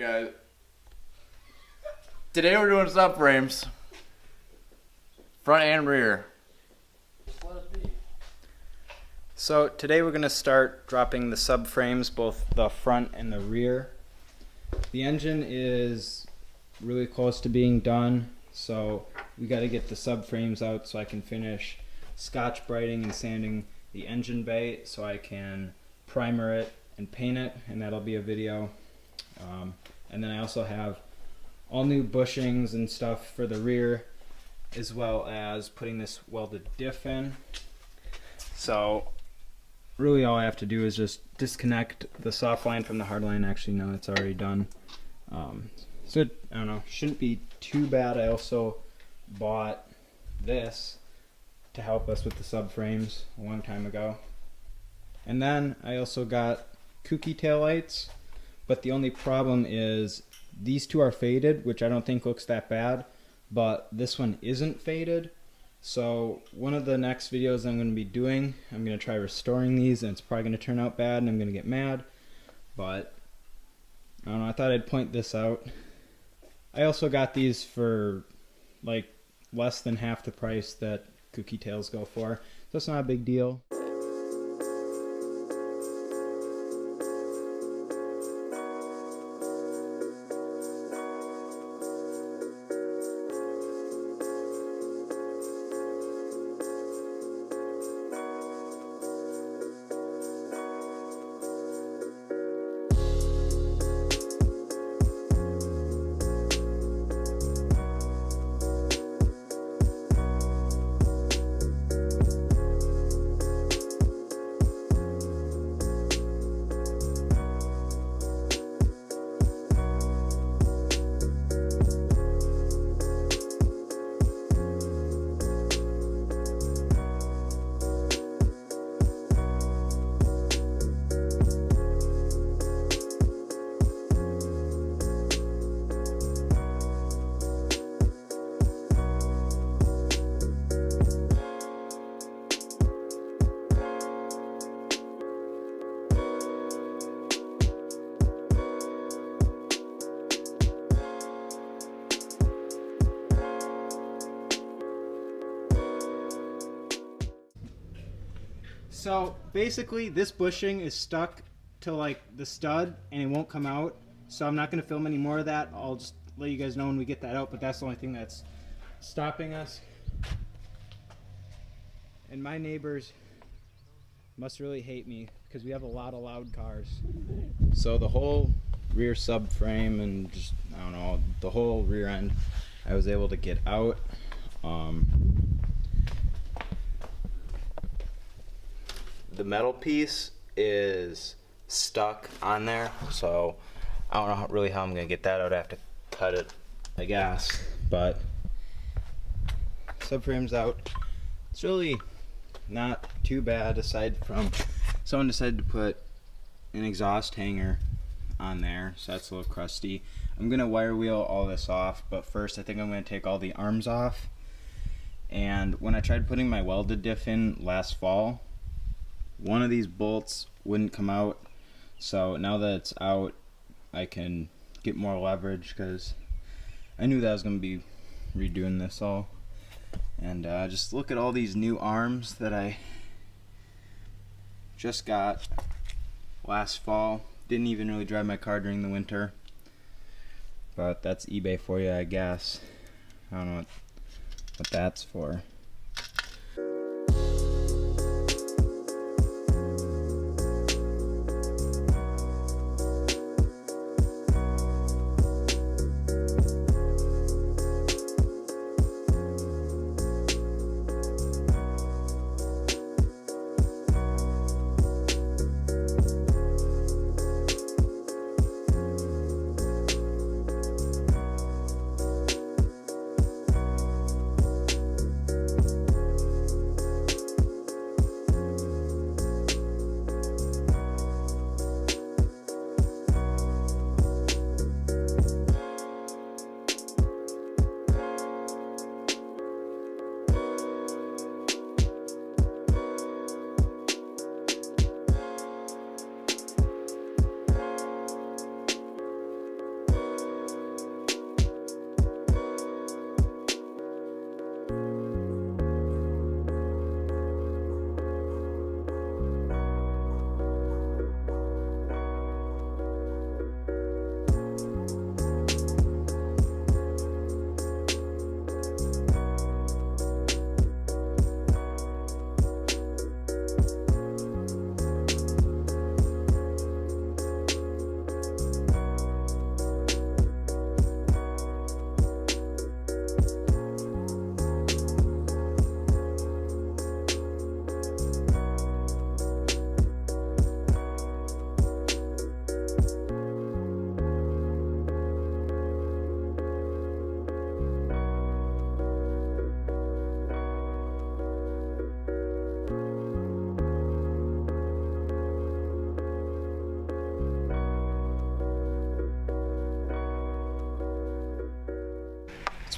Alright guys, today we're doing subframes, front and rear. So today we're going to start dropping the subframes, both the front and the rear. The engine is really close to being done, so we got to get the subframes out so I can finish scotch brighting and sanding the engine bay so I can primer it and paint it, and that'll be a video. And then I also have all new bushings and stuff for the rear, as well as putting this welded diff in. So really all I have to do is just disconnect the soft line from the hard line. Actually, no, it's already done. So I don't know, shouldn't be too bad. I also bought this to help us with the subframes a long time ago. And then I also got kooky taillights, but the only problem is these two are faded, which I don't think looks that bad, but this one isn't faded. So one of the next videos I'm going to be doing, I'm going to try restoring these, and it's probably going to turn out bad and I'm going to get mad, but I don't know, I thought I'd point this out. I also got these for like less than half the price that kooky tails go for, so it's not a big deal. So basically this bushing is stuck to like the stud and it won't come out, so I'm not going to film any more of that. I'll just let you guys know when we get that out, but that's the only thing that's stopping us. And my neighbors must really hate me because we have a lot of loud cars. So the whole rear subframe and just, I don't know, the whole rear end I was able to get out. The metal piece is stuck on there, so I don't know really how I'm gonna get that out. I have to cut it, I guess, but Subframe's out. It's really not too bad, aside from someone decided to put an exhaust hanger on there, so that's a little crusty. I'm gonna wire wheel all this off, but first I think I'm gonna take all the arms off. And when I tried putting my welded diff in last fall, one of these bolts wouldn't come out, so now that it's out I can get more leverage, because I knew that I was going to be redoing this all. And just look at all these new arms that I just got last fall. Didn't even really drive my car during the winter, but that's eBay for you, I guess. I don't know what that's for.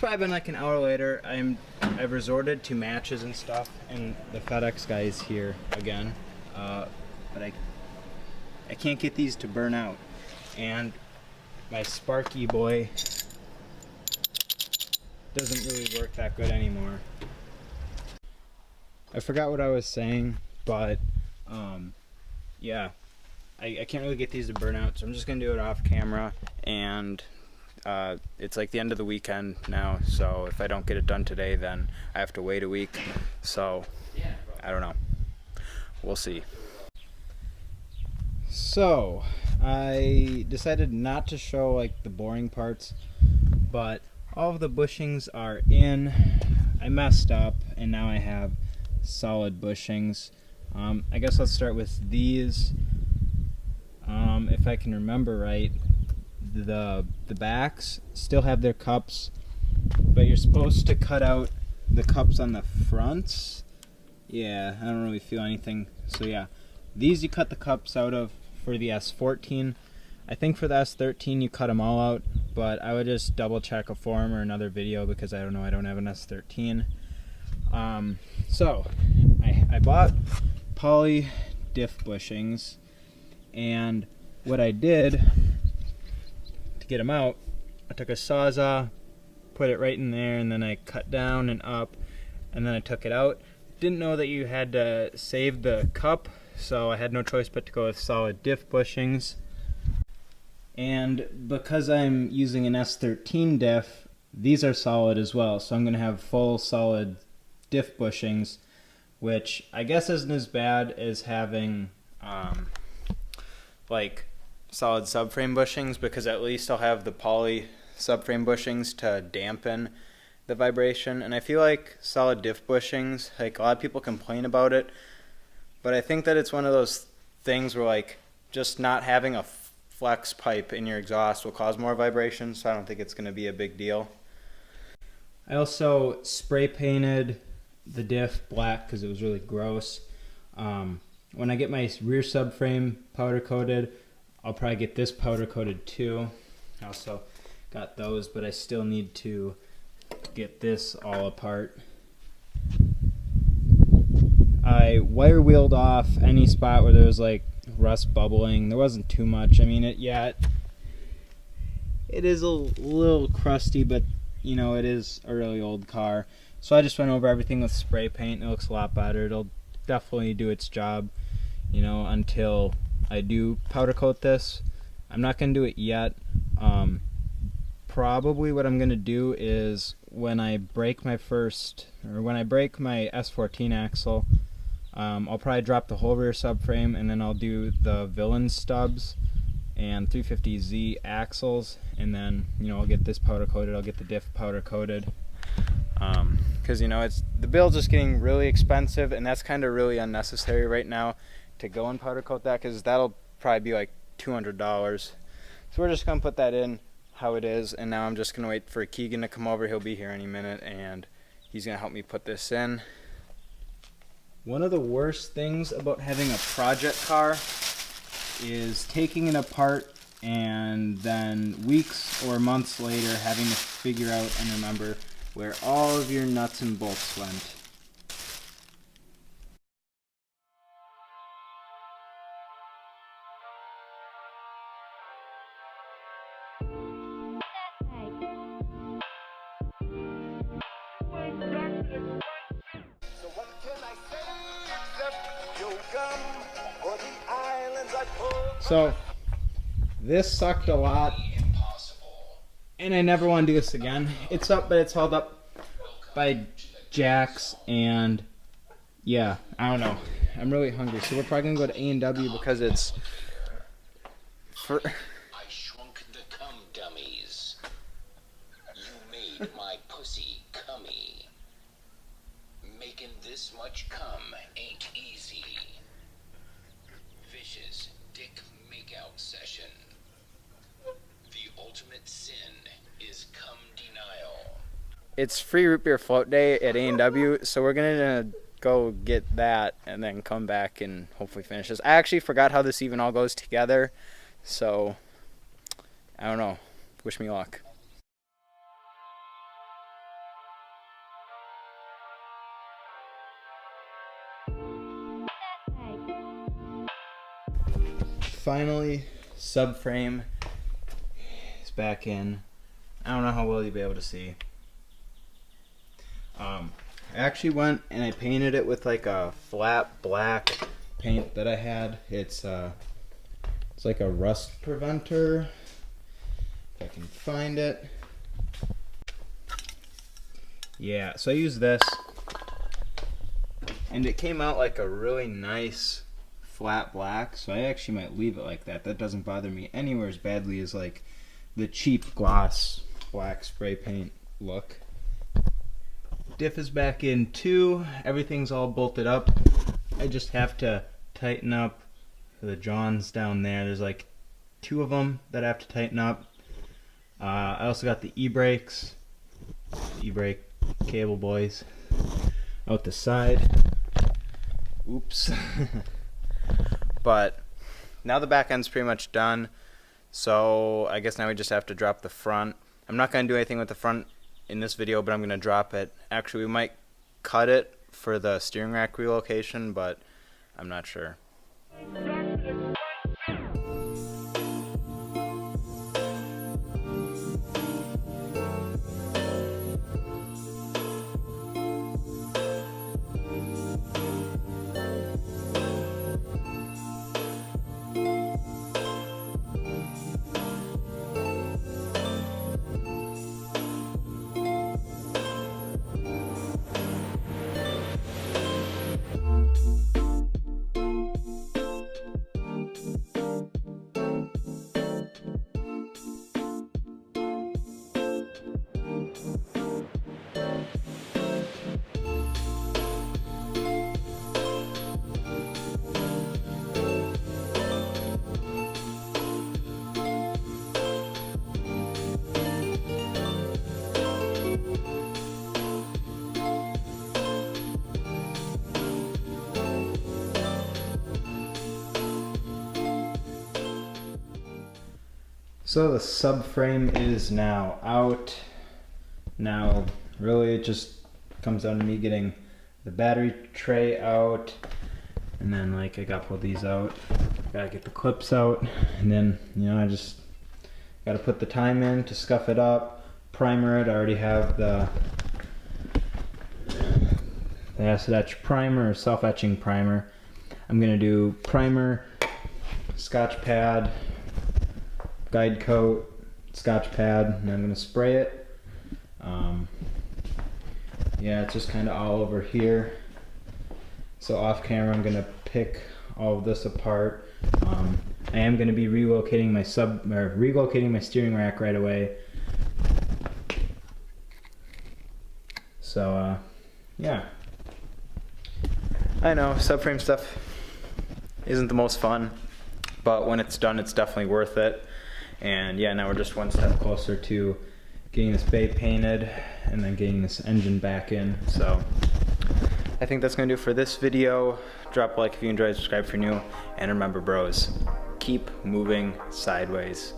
probably been like an hour later. I've resorted to matches and stuff, and the FedEx guy is here again. But I can't get these to burn out, and my Sparky boy doesn't really work that good anymore. I forgot what I was saying, but yeah, I can't really get these to burn out, so I'm just gonna do it off camera. And it's like the end of the weekend now, so if I don't get it done today, then I have to wait a week. So I don't know, we'll see. So I decided not to show like the boring parts, but all of the bushings are in. I messed up and now I have solid bushings. I guess let's start with these. If I can remember right, the backs still have their cups, but you're supposed to cut out the cups on the fronts. Yeah, I don't really feel anything. So yeah, these you cut the cups out of for the S14. I think for the S13 you cut them all out, but I would just double check a forum or another video because I don't know, I don't have an S13. So I bought poly diff bushings, and what I did to get them out, I took a Sawzall, put it right in there, and then I cut down and up, and then I took it out. Didn't know that you had to save the cup, so I had no choice but to go with solid diff bushings. And because I'm using an S13 diff, these are solid as well, so I'm going to have full solid diff bushings, which I guess isn't as bad as having like solid subframe bushings, because at least I'll have the poly subframe bushings to dampen the vibration. And I feel like solid diff bushings, like a lot of people complain about it, but I think that it's one of those things where like just not having a flex pipe in your exhaust will cause more vibration, so I don't think it's going to be a big deal. I also spray painted the diff black because it was really gross. When I get my rear subframe powder coated, I'll probably get this powder coated too. I also got those, but I still need to get this all apart. I wire wheeled off any spot where there was like rust bubbling. There wasn't too much. I mean, it is a little crusty, but you know, it is a really old car. So I just went over everything with spray paint. It looks a lot better. It'll definitely do its job, you know, until I do powder coat this. I'm not going to do it yet. Probably what I'm going to do is when I break my S14 axle, I'll probably drop the whole rear subframe, and then I'll do the villain stubs and 350Z axles, and then, you know, I'll get this powder coated. I'll get the diff powder coated. Because, you know, the bill's just getting really expensive, and that's kind of really unnecessary right now to go and powder coat that, because that'll probably be like $200. So we're just going to put that in how it is, and now I'm just going to wait for Keegan to come over. He'll be here any minute, and he's going to help me put this in. One of the worst things about having a project car is taking it apart and then weeks or months later having to figure out and remember where all of your nuts and bolts went. So this sucked a lot, and I never want to do this again. It's up, but it's held up by jacks, and yeah, I don't know. I'm really hungry, so we're probably gonna go to A&W because it's for. I shrunk the cum dummies. You made my pussy cummy. Making this much cum ain't easy. Vicious dick makeout session. The ultimate sin is cum denial. It's free root beer float day at A&W, so we're gonna go get that and then come back and hopefully finish this. I actually forgot how this even all goes together, so I don't know. Wish me luck. finally, subframe is back in. I don't know how well you'll be able to see. I actually went and I painted it with like a flat black paint that I had. It's like a rust preventer. If I can find it. Yeah, so I used this, and it came out like a really nice flat black, so I actually might leave it like that. That doesn't bother me anywhere as badly as like the cheap gloss black spray paint look. Diff is back in too. Everything's all bolted up. I just have to tighten up the Johns down there. There's like 2 of them that I have to tighten up. I also got the e-brakes, e-brake cable boys out the side. Oops. But now the back end's pretty much done, so I guess now we just have to drop the front. I'm not going to do anything with the front in this video, but I'm going to drop it. Actually, we might cut it for the steering rack relocation, but I'm not sure. So the subframe is now out. Now really it just comes down to me getting the battery tray out, and then like I gotta pull these out, gotta get the clips out, and then I just gotta put the time in to scuff it up, primer it. I already have the acid etch primer or self-etching primer. I'm gonna do primer, Scotch pad, guide coat, Scotch pad, and I'm going to spray it. Yeah, it's just kind of all over here. So off camera I'm going to pick all of this apart. I am going to be relocating my steering rack right away. So yeah. I know subframe stuff isn't the most fun, but when it's done it's definitely worth it. And yeah, now we're just one step closer to getting this bay painted and then getting this engine back in. So I think that's gonna do it for this video. Drop a like if you enjoyed, subscribe if you're new, and remember bros, keep moving sideways.